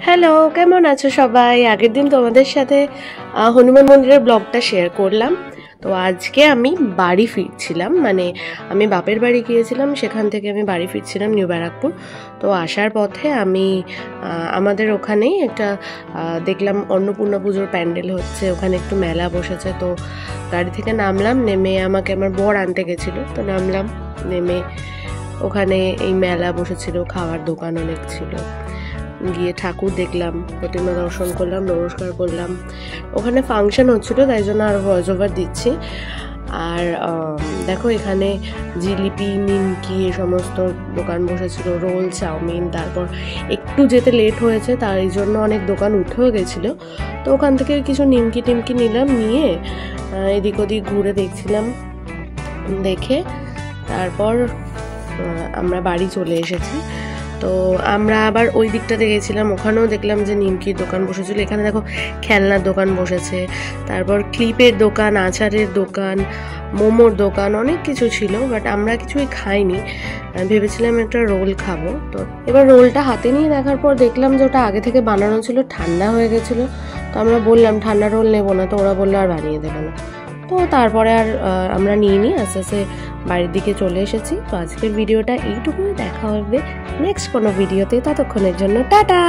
Hello, কেমন আছো সবাই? আগের দিন তোমাদের সাথে হনুমান মন্দিরের ব্লগটা শেয়ার করলাম। তো আজকে আমি বাড়ি ফিরছিলাম, মানে আমি বাপের বাড়ি গিয়েছিলাম, সেখান থেকে আমি বাড়ি ফিরছিলাম নিউ ব্যারাকপুর। তো আসার পথে আমি আমাদের ওখানেই একটা দেখলাম অন্নপূর্ণা পুজোর প্যান্ডেল হচ্ছে, ওখানে একটু মেলা বসেছে। তো গাড়ি থেকে নামলাম, নেমে আমাকে আমার বর আনতে গেছিলো, তো নামলাম, নেমে ওখানে এই মেলা বসেছিল, খাওয়ার দোকান অনেক ছিল, গিয়ে ঠাকুর দেখলাম, প্রতিমা দর্শন করলাম, নমস্কার করলাম। ওখানে ফাংশন হচ্ছিলো, তাই জন্য আর ভয়েস ওভার দিচ্ছি। আর দেখো এখানে জিলিপি, নিমকি এ সমস্ত দোকান বসেছিল, রোল, চাউমিন। তারপর একটু যেতে লেট হয়েছে, তাই জন্য অনেক দোকান উঠেও গেছিলো। তো ওখান থেকে কিছু নিমকি টিমকি নিলাম, নিয়ে এদিক ওদিক ঘুরে দেখছিলাম, দেখে তারপর আমরা বাড়ি চলে এসেছি। তো আমরা আবার ওই দিকটাতে গেছিলাম, ওখানেও দেখলাম যে নিমকির দোকান বসেছিল। এখানে দেখো খেলনার দোকান বসেছে, তারপর ক্লিপের দোকান, আচারের দোকান, মোমোর দোকান, অনেক কিছু ছিল। বাট আমরা কিছুই খাইনি, ভেবেছিলাম একটা রোল খাবো। তো এবার রোলটা হাতে নিয়ে দেখার পর দেখলাম যে ওটা আগে থেকে বানানো ছিল, ঠান্ডা হয়ে গেছিলো। তো আমরা বললাম ঠান্ডা রোল নেবো না, তো ওরা বললো আর বানিয়ে দেবে না। তো তারপরে আর আমরা নিয়ে আস্তে আস্তে বাড়ির দিকে চলে এসেছি। তো আজকের ভিডিওটা এইটুকুই, দেখা হবে নেক্সট কোনো ভিডিওতে। ততক্ষণের জন্য টাটা।